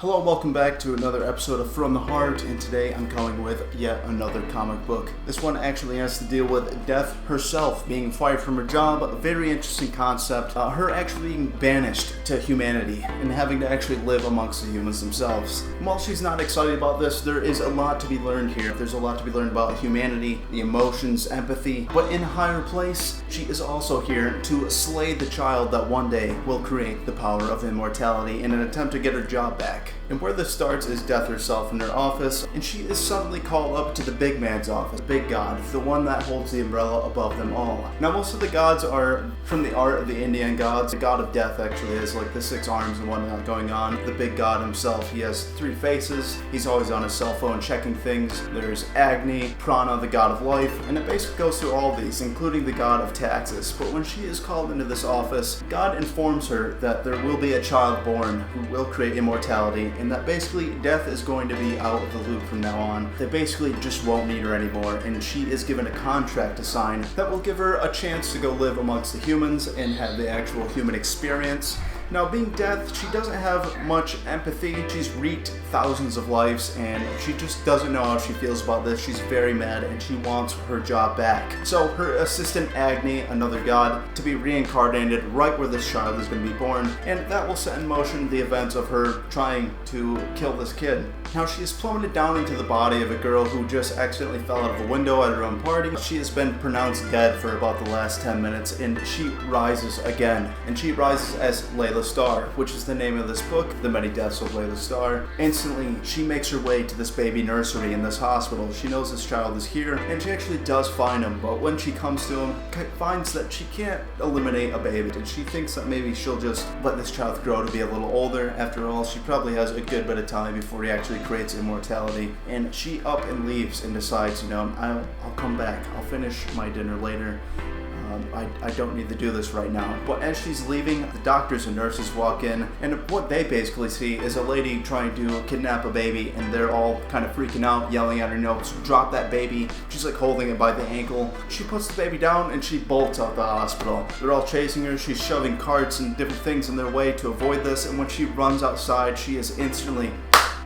Hello, welcome back to another episode of From the Heart, and today I'm coming with yet another comic book. This one actually has to deal with Death herself being fired from her job, a very interesting concept, her actually being banished to humanity and having to actually live amongst the humans themselves. And while she's not excited about this, there is a lot to be learned here. There's a lot to be learned about humanity, the emotions, empathy, but in a higher place, she is also here to slay the child that one day will create the power of immortality in an attempt to get her job back. And where this starts is Death herself in her office, and she is suddenly called up to the big man's office, the big god, the one that holds the umbrella above them all. Now most of the gods are from the art of the Indian gods. The god of death actually has like the 6 arms and whatnot going on. The big god himself, he has 3 faces. He's always on his cell phone checking things. There's Agni, Prana, the god of life, and it basically goes through all these, including the god of taxes. But when she is called into this office, God informs her that there will be a child born who will create immortality, and that basically Death is going to be out of the loop from now on. They basically just won't need her anymore, and she is given a contract to sign that will give her a chance to go live amongst the humans and have the actual human experience. Now, being Death, she doesn't have much empathy. She's wreaked thousands of lives, and she just doesn't know how she feels about this. She's very mad, and she wants her job back. So her assistant Agni, another god, to be reincarnated right where this child is going to be born, and that will set in motion the events of her trying to kill this kid. Now, she is plummeted down into the body of a girl who just accidentally fell out of a window at her own party. She has been pronounced dead for about the last 10 minutes, and she rises again. And she rises as Laila Starr, which is the name of this book, The Many Deaths of Laila Starr. Instantly, she makes her way to this baby nursery in this hospital. She knows this child is here, and she actually does find him, but when she comes to him, finds that she can't eliminate a baby, and she thinks that maybe she'll just let this child grow to be a little older. After all, she probably has a good bit of time before he actually creates immortality, and she up and leaves and decides, I'll come back. I'll finish my dinner later. I don't need to do this right now. But as she's leaving, the doctors and nurses walk in, and what they basically see is a lady trying to kidnap a baby, and they're all kind of freaking out, yelling at her, drop that baby. She's like holding it by the ankle. She puts the baby down and she bolts out the hospital. They're all chasing her. She's shoving carts and different things in their way to avoid this, and when she runs outside, she is instantly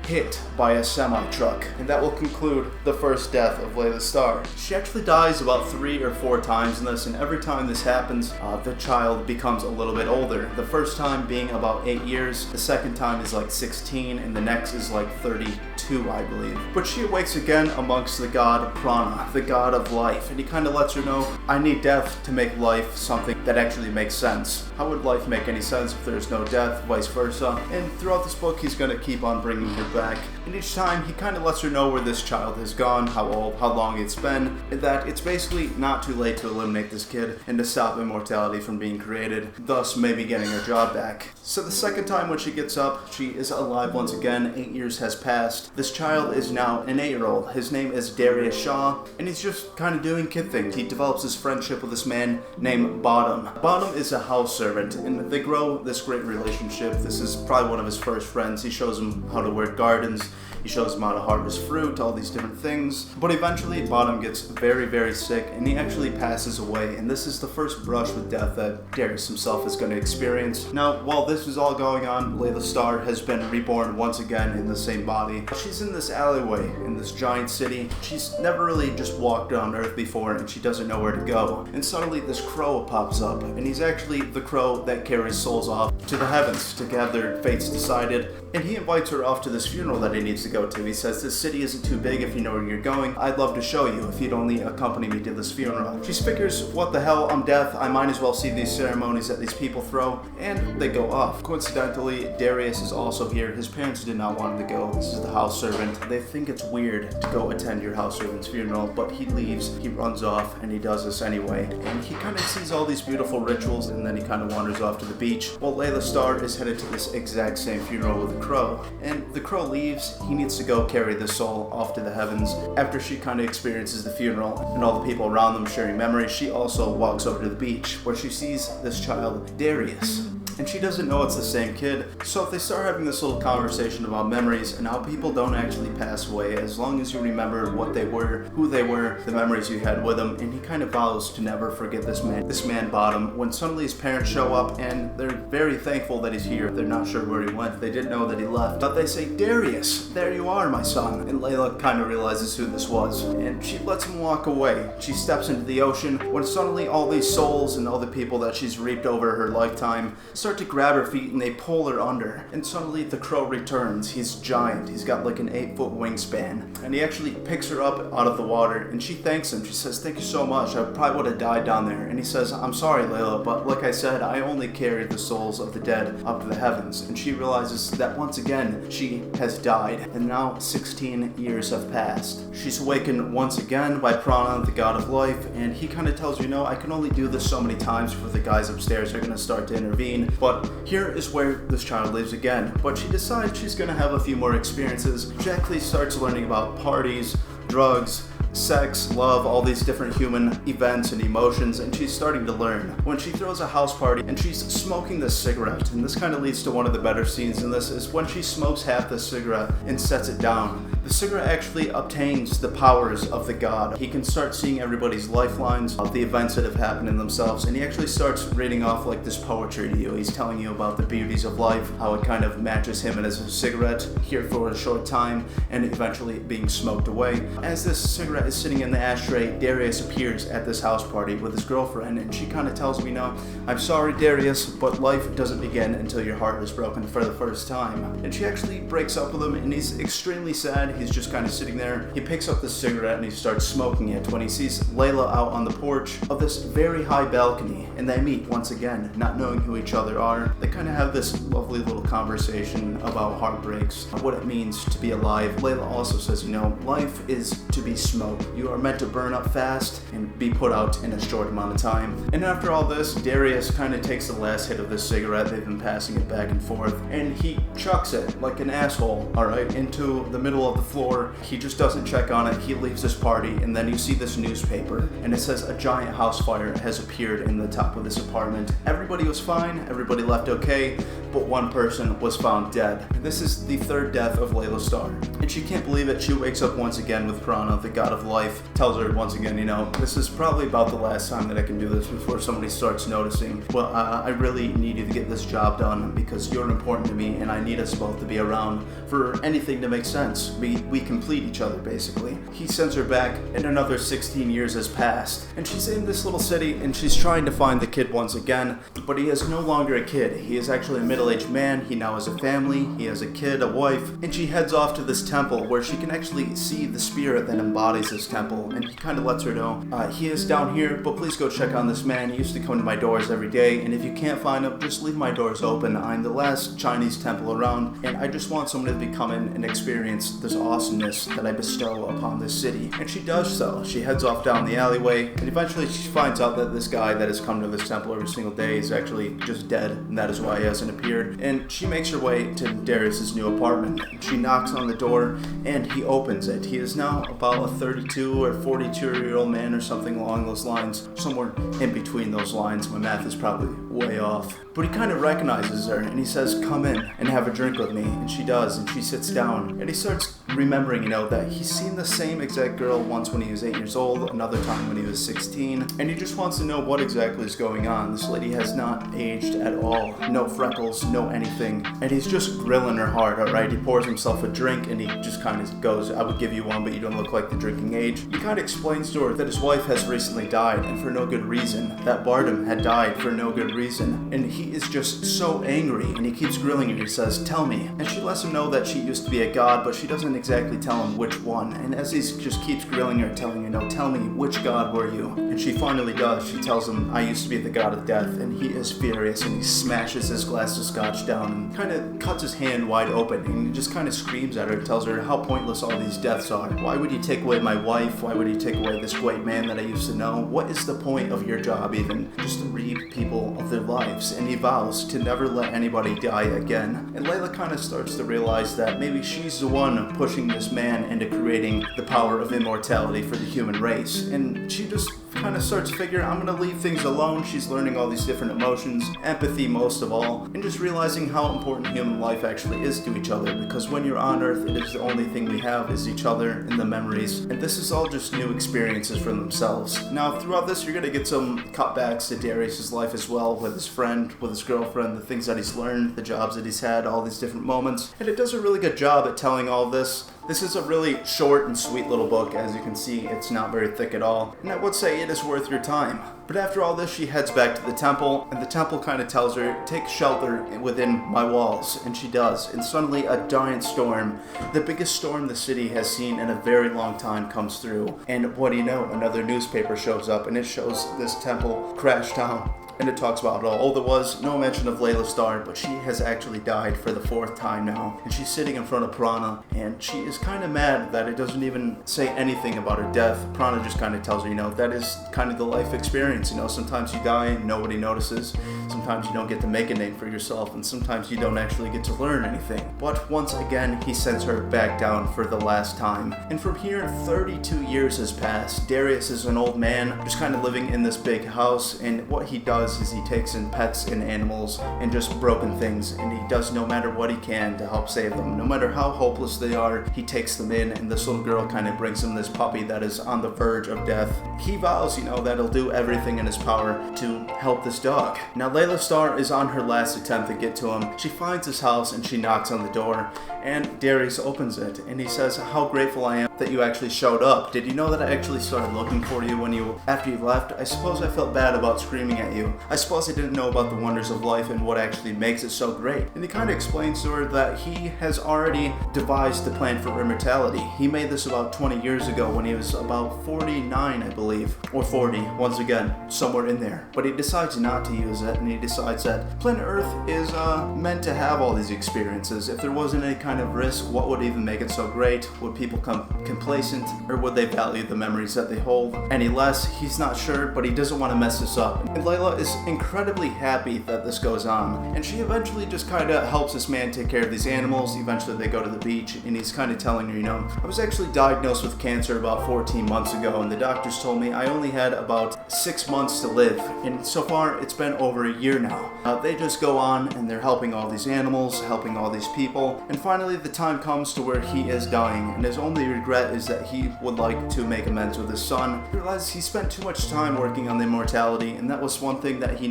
hit by a semi-truck. And that will conclude the first death of Laila Starr. She actually dies about 3 or 4 times in this, and every time this happens, the child becomes a little bit older. The first time being about 8 years, the second time is like 16, and the next is like 32, I believe. But she awakes again amongst the god Prana, the god of life, and he kind of lets her know, I need death to make life something that actually makes sense. How would life make any sense if there's no death, vice versa? And throughout this book, he's going to keep on bringing her back. And each time he kind of lets her know where this child has gone, how old, how long it's been, and that it's basically not too late to eliminate this kid and to stop immortality from being created, thus maybe getting her job back. So the second time when she gets up, she is alive once again. 8 years has passed. This child is now an 8-year-old. His name is Darius Shaw, and he's just kind of doing kid things. He develops his friendship with this man named Bottom. Bottom is a house servant, and they grow this great relationship. This is probably one of his first friends. He shows him how to work gardens. He shows him how to harvest fruit, all these different things. But eventually, Bottom gets very, very sick, and he actually passes away. And this is the first brush with death that Darius himself is going to experience. Now, while this is all going on, Laila Starr has been reborn once again in the same body. She's in this alleyway in this giant city. She's never really just walked on Earth before, and she doesn't know where to go. And suddenly, this crow pops up, and he's actually the crow that carries souls off to the heavens to have their fates decided. And he invites her off to this funeral that he needs to go to. He says, this city isn't too big if you know where you're going. I'd love to show you if you'd only accompany me to this funeral. She figures, what the hell, I'm Death. I might as well see these ceremonies that these people throw. And they go off. Coincidentally, Darius is also here. His parents did not want him to go. This is the house servant. They think it's weird to go attend your house servant's funeral, but he leaves, he runs off, and he does this anyway. And he kind of sees all these beautiful rituals, and then he kind of wanders off to the beach. While Laila Starr is headed to this exact same funeral with a crow. And the crow leaves. He needs to go carry the soul off to the heavens. After she kind of experiences the funeral and all the people around them sharing memories, she also walks over to the beach where she sees this child, Darius. and she doesn't know it's the same kid. So they start having this little conversation about memories and how people don't actually pass away as long as you remember what they were, who they were, the memories you had with them, and he kind of vows to never forget this man. This man bottom. When suddenly his parents show up and they're very thankful that he's here. They're not sure where he went. They didn't know that he left. But they say, Darius, there you are, my son. And Layla kind of realizes who this was, and she lets him walk away. She steps into the ocean when suddenly all these souls and all the people that she's reaped over her lifetime start to grab her feet and they pull her under. And suddenly the crow returns. He's giant. He's got like an 8-foot wingspan. And he actually picks her up out of the water and she thanks him. She says, thank you so much. I probably would have died down there. And he says, I'm sorry, Layla, but like I said, I only carry the souls of the dead up to the heavens. And she realizes that once again, she has died. And now 16 years have passed. She's awakened once again by Prana, the god of life, and he kind of tells her, you know, I can only do this so many times before the guys upstairs are going to start to intervene. But here is where this child lives again. But she decides she's going to have a few more experiences. She actually starts learning about parties, drugs, sex, love, all these different human events and emotions, and she's starting to learn. When she throws a house party and she's smoking this cigarette, and this kind of leads to one of the better scenes in this, is when she smokes half the cigarette and sets it down. The cigarette actually obtains the powers of the god. He can start seeing everybody's lifelines, the events that have happened in themselves, and he actually starts reading off like this poetry to you. He's telling you about the beauties of life, how it kind of matches him and as a cigarette here for a short time, and eventually being smoked away. As this cigarette is sitting in the ashtray, Darius appears at this house party with his girlfriend, and she kind of tells me, no, I'm sorry, Darius, but life doesn't begin until your heart is broken for the first time. And she actually breaks up with him, and he's extremely sad. He's just kind of sitting there. He picks up the cigarette and he starts smoking it when he sees Layla out on the porch of this very high balcony, and they meet once again, not knowing who each other are. They kind of have this lovely little conversation about heartbreaks, what it means to be alive. Layla also says, you know, life is to be smoked. You are meant to burn up fast and be put out in a short amount of time. And after all this, Darius kind of takes the last hit of this cigarette. They've been passing it back and forth, and he chucks it like an asshole, alright, into the middle of the floor. He just doesn't check on it. He leaves this party, and then you see this newspaper, and it says a giant house fire has appeared in the top of this apartment. Everybody was fine, everybody left okay, but one person was found dead. This is the third death of Laila Starr, and she can't believe it. She wakes up once again with Prana, the god of life, tells her once again, you know, this is probably about the last time that I can do this before somebody starts noticing. Well, I really need you to get this job done because you're important to me, and I need us both to be around for anything to make sense. We complete each other, basically. He sends her back, and another 16 years has passed, and she's in this little city, and she's trying to find the kid once again, but he is no longer a kid. He is actually a middle-aged man. He now has a family. He has a kid, a wife, and she heads off to this temple where she can actually see the spirit that embodies this temple, and he kind of lets her know, he is down here, but please go check on this man. He used to come to my doors every day, and if you can't find him, just leave my doors open. I'm the last Chinese temple around, and I just want someone to come in and experience this awesomeness that I bestow upon this city. And she does so. She heads off down the alleyway, and eventually she finds out that this guy that has come to this temple every single day is actually just dead, and that is why he hasn't appeared. And she makes her way to Darius's new apartment. She knocks on the door, and he opens it. He is now about a 32 or 42-year-old man or something along those lines, somewhere in between those lines. My math is probably way off. But he kind of recognizes her, and he says, come in and have a drink with me. And she does, and she sits down, and he starts remembering, you know, that he's seen the same exact girl once when he was 8 years old, another time when he was 16, and he just wants to know what exactly is going on. This lady has not aged at all. No freckles, no anything. And he's just grilling her hard, alright? He pours himself a drink, and he just kind of goes, I would give you one, but you don't look like the drinking age. He kind of explains to her that his wife has recently died, and for no good reason. That Bardem had died for no good reason. And he is just so angry, and he keeps grilling her. He says, tell me. And she lets him know that she used to be a god, but she doesn't exactly tell him which one. And as he just keeps grilling her, telling her, no, tell me, which god were you? And she finally does. She tells him, I used to be the god of death. And he is furious, and he smashes his glass of scotch down and kind of cuts his hand wide open, and he just kind of screams at her, tells her how pointless all these deaths are. Why would you take away my wife? Why would you take away this great man that I used to know? What is the point of your job even? Just to read people of their lives. And he vows to never let anybody die again. And Layla kind of starts to realize that maybe she's the one pushing this man into creating the power of immortality for the human race. And she just kind of starts to figure, I'm gonna leave things alone. She's learning all these different emotions, empathy most of all, and just realizing how important human life actually is to each other, because when you're on Earth, it is the only thing we have is each other and the memories, and this is all just new experiences for themselves. Now, throughout this, you're gonna get some cutbacks to Darius's life as well, with his friend, with his girlfriend, the things that he's learned, the jobs that he's had, all these different moments, and it does a really good job at telling all this. This is a really short and sweet little book. As you can see, it's not very thick at all, and I would say it is worth your time. But after all this, she heads back to the temple, and the temple kind of tells her, take shelter within my walls, and she does. And suddenly a giant storm, the biggest storm the city has seen in a very long time, comes through. And what do you know, another newspaper shows up, and it shows this temple crash down. And it talks about it all. Oh, there was no mention of Laila Starr, but she has actually died for the 4th time now. And she's sitting in front of Prana, and she is kind of mad that it doesn't even say anything about her death. Prana just kind of tells her, that is kind of the life experience. Sometimes you die and nobody notices. Sometimes you don't get to make a name for yourself, and sometimes you don't actually get to learn anything. But once again, he sends her back down for the last time. And from here, 32 years has passed. Darius is an old man, just kind of living in this big house, and what he does is he takes in pets and animals and just broken things, and he does no matter what he can to help save them. No matter how hopeless they are, he takes them in, and this little girl kind of brings him this puppy that is on the verge of death. He vows, that he'll do everything in his power to help this dog. Now, Laila Starr is on her last attempt to get to him. She finds his house and she knocks on the door, and Darius opens it, and he says, how grateful I am that you actually showed up. Did you know that I actually started looking for you after you left? I suppose I felt bad about screaming at you. I suppose I didn't know about the wonders of life and what actually makes it so great. And he kind of explains to her that he has already devised the plan for immortality. He made this about 20 years ago when he was about 49, I believe, or 40, once again, somewhere in there. But he decides not to use it, and he decides that planet Earth is meant to have all these experiences. If there wasn't any kind of risk, what would even make it so great? Would people come complacent, or would they value the memories that they hold any less? He's not sure, but he doesn't want to mess this up. And Laila is incredibly happy that this goes on, and she eventually just kind of helps this man take care of these animals. Eventually they go to the beach, and he's kind of telling her, I was actually diagnosed with cancer about 14 months ago, and the doctors told me I only had about 6 months to live, and so far it's been over a year now. They just go on, and they're helping all these animals, helping all these people, and finally the time comes to where he is dying, and his only regret is that he would like to make amends with his son. He realizes he spent too much time working on the immortality, and that was one thing that he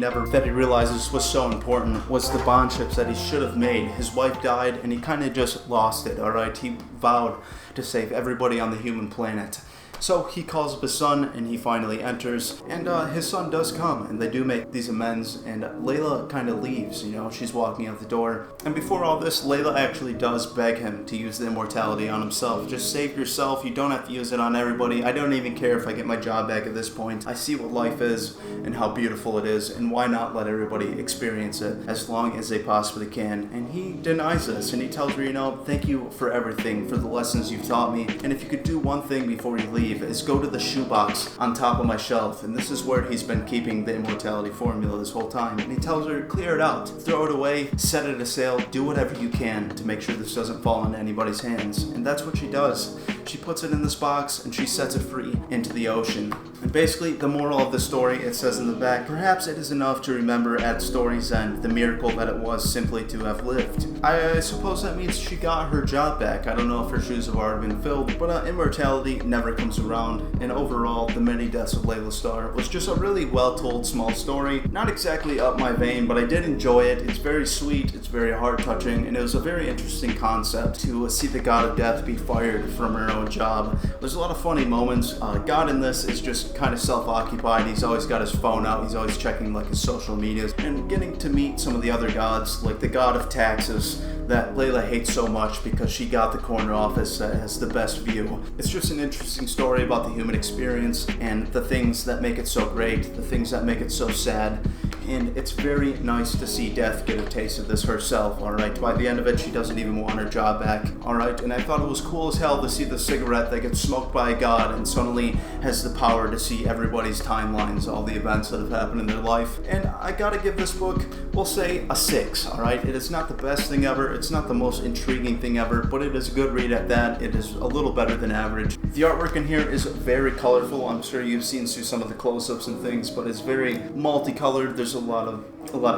realizes was so important, was the bondships that he should have made. His wife died, and he kind of just lost it, alright? He vowed to save everybody on the human planet. So he calls up his son, and he finally enters, and his son does come, and they do make these amends, and Laila kind of leaves, she's walking out the door. And before all this, Laila actually does beg him to use the immortality on himself. Just save yourself, you don't have to use it on everybody. I don't even care if I get my job back at this point. I see what life is and how beautiful it is, and why not let everybody experience it as long as they possibly can. And he denies this, and he tells her, thank you for everything, for the lessons you've taught me, and if you could do one thing before you leave, is go to the shoebox on top of my shelf, and this is where he's been keeping the immortality formula this whole time. And he tells her, clear it out, throw it away, set it a sail, do whatever you can to make sure this doesn't fall into anybody's hands. And that's what she does. She puts it in this box, and she sets it free into the ocean. And basically, the moral of the story, it says in the back, perhaps it is enough to remember at story's end the miracle that it was simply to have lived. I suppose that means she got her job back. I don't know if her shoes have already been filled, but immortality never comes around. And overall, the many deaths of Laila Starr was just a really well-told small story. Not exactly up my vein, but I did enjoy it. It's very sweet, it's very heart-touching, and it was a very interesting concept to see the god of death be fired from her own job. There's a lot of funny moments. God in this is just kind of self-occupied. He's always got his phone out. He's always checking his social medias, and getting to meet some of the other gods, like the god of taxes that Laila hates so much because she got the corner office that has the best view. It's just an interesting story about the human experience and the things that make it so great, the things that make it so sad. and it's very nice to see Death get a taste of this herself, alright? By the end of it, she doesn't even want her job back, alright? And I thought it was cool as hell to see the cigarette that gets smoked by a god and suddenly has the power to see everybody's timelines, all the events that have happened in their life. And I gotta give this book, we'll say, a 6, alright? It is not the best thing ever, it's not the most intriguing thing ever, but it is a good read at that. It is a little better than average. The artwork in here is very colorful. I'm sure you've seen through some of the close-ups and things, but it's very multicolored. There's a lot of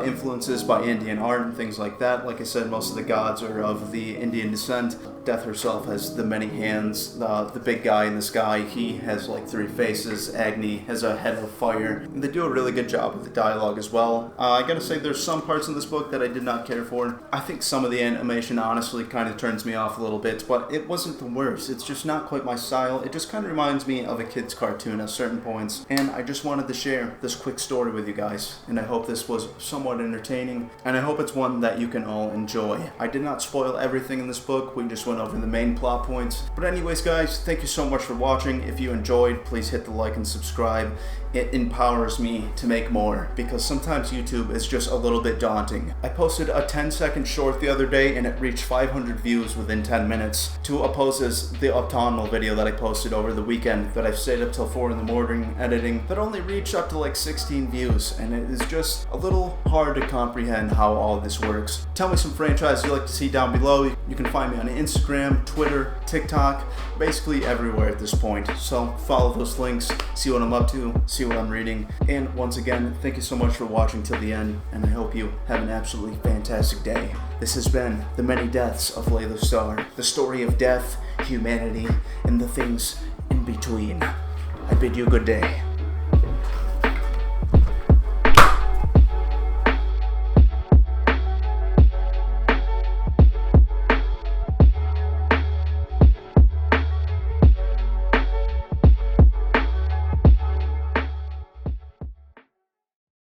influences by Indian art and things like that. Like I said, most of the gods are of the Indian descent. Death herself has the many hands. The big guy in the sky, he has like 3 faces. Agni has a head of fire. And they do a really good job with the dialogue as well. I gotta say, there's some parts in this book that I did not care for. I think some of the animation honestly kind of turns me off a little bit, but it wasn't the worst. It's just not quite my style. It just kind of reminds me of a kid's cartoon at certain points. And I just wanted to share this quick story with you guys. And I hope this was somewhat entertaining, and I hope it's one that you can all enjoy. I did not spoil everything in this book. We just went over the main plot points. But anyways, guys, thank you so much for watching. If you enjoyed, please hit the like and subscribe. It empowers me to make more, because sometimes YouTube is just a little bit daunting. I posted a 10-second short the other day and it reached 500 views within 10 minutes, to opposes the autumnal video that I posted over the weekend that I stayed up till 4 in the morning editing that only reached up to like 16 views, and it is just a little hard to comprehend how all this works. Tell me some franchises you'd like to see down below. You can find me on Instagram, Twitter, TikTok, basically everywhere at this point. So follow those links, see what I'm up to, see what I'm reading. And once again, thank you so much for watching till the end, and I hope you have an absolutely fantastic day. This has been The Many Deaths of Laila Starr, the story of death, humanity, and the things in between. I bid you a good day.